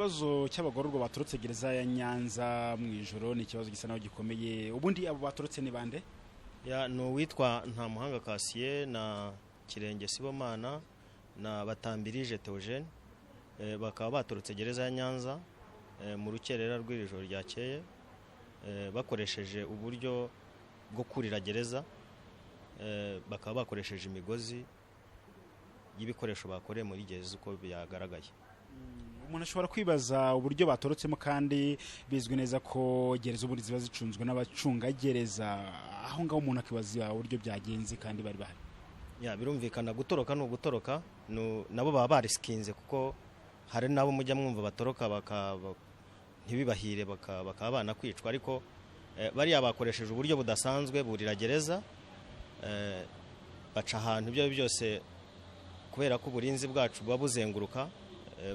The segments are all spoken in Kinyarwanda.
Ikibazo cy'abagororwa batorotse gereza ya Nyanza mu ijoro ni ikibazo gisa naho gikomeye. Ubundi abo batorotse ni bande? No witwa nta muhanga Kasiye na Kirenge Sibomana na Batambirije Theogene bakaba batorotse gereza ya Nyanza mu rukerera rw'ijoro ryakeye bakoresheje uburyo bwo kurira gereza bakaba bakoresheje imigozi y'ibikoresho bakoreye muri gereza uko byagaragaye. Umuntu ashobora kwibaza uburyo batorotsemo kandi bizwi neza ko gereza ubundi ziba zicunzwe n'abacunga gereza, aho ngaho umuntu akibaza uburyo byagenze kandi bari bahari. Birumvikana gutoroka no gutoroka nabo baba bariskinze kuko hari nabo mujya mwumva batoroka ntibibahire bakaba bana kwicwa, ariko bari bakoresheje uburyo budasanzwe burira gereza baca ahantu ibyo byose kubera ko uburinzi bwacu buba buzenguruka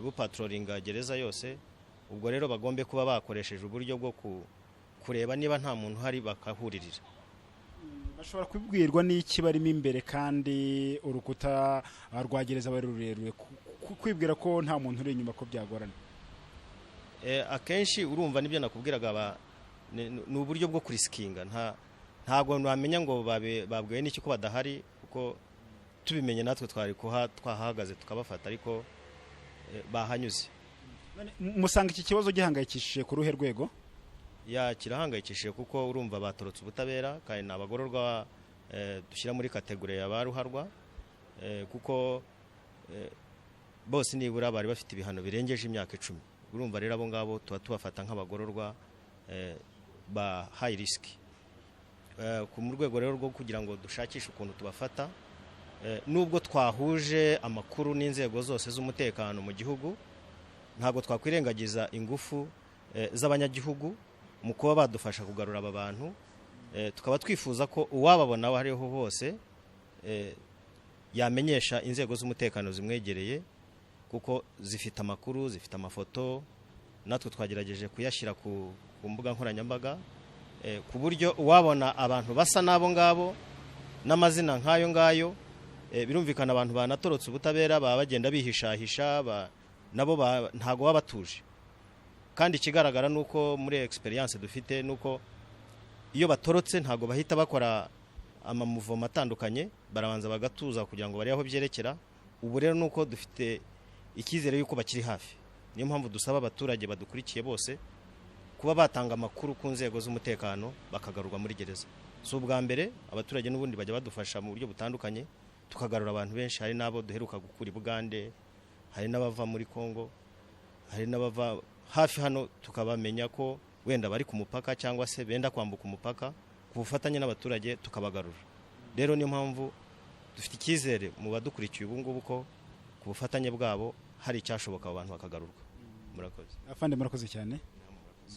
bupatrolinga gereza yose. Ubwo rero bagombe kuba bakoresheje uburyo bwo kureba niba nta muntu hari bakahuririra. Bashobora kubwirwa n'iki barimo imbere kandi urukuta rwa gereza bari rurerure, kwibwira ko nta muntu uri inyuma ko byagorana. Akenshi urumva nibyo nakubwiraga ni uburyo bwo kurisikinga, ntago wamenya ngo babwiwe n'iki ko badahari, kuko tubimenye natwe twari twahagaze tukabafata, ariko bahanyuze. Musanga iki kibazo gihangayikishije ku ruhe rwego? Kirahangayikishije kuko urumva batorotse ubutabera kandi n'abagororwa dushyira muri kategori y'abaruharwa, kuko bose nibura bari bafite ibihano birengeje imyaka 10. Urumva rero abo ngabo tuba tubafata nk'abagororwa ba high risk. Ku rwego rero rwo kugira ngo dushakishe ukuntu tubafata, nubwo twahuje amakuru n'inzego zose z'umutekano mu gihugu, ntago twakwirengagiza ingufu z'abanyagihugu mu kuba badufasha kugarura aba bantu. Tukaba twifuza ko uwababona aho ariho hose yamenyesha inzego z'umutekano zimwegereye, kuko zifite amakuru, zifite amafoto, natwe twagerageje kuyashyira ku mbuga nkoranyambaga, ku buryo uwabona abantu basa n'abo ngabo n'amazina nk'ayo ngayo, birumvikana abantu banatorotse ubutabera baba bagenda bihishahisha, nabo ntago baba batuje. Kandi ikigaragara nuko muri experience dufite nuko iyo batorotse ntago bahita bakora amamuvoma atandukanye, barabanza bagatuza kugira ngo bari aho byerekera. Ubu rero nuko dufite icyizere yuko bakiri hafi. Niyo mpamvu dusaba abaturage badukurikiye bose kuba batanga amakuru ku nzego z'umutekano bakagarurwa muri gereza. So ubwa mbere abaturage n'ubundi bajya badufasha mu buryo butandukanye, tukagarura abantu benshi. Hari nabo duheruka gukura Bugande, hari n'abava muri Kongo, hari n'abava hafi hano, tukabamenya ko wenda bari ku mupaka cyangwa se benda kwambuka umupaka, ku bufatanye n'abaturage tukabagarura. Rero niyo mpamvu dufite icyizere mu badukurikiye ubu ngubu ko ku bufatanye bwabo hari icyashoboka abantu bakagarurwa. Murakoze. Afande murakoze cyane.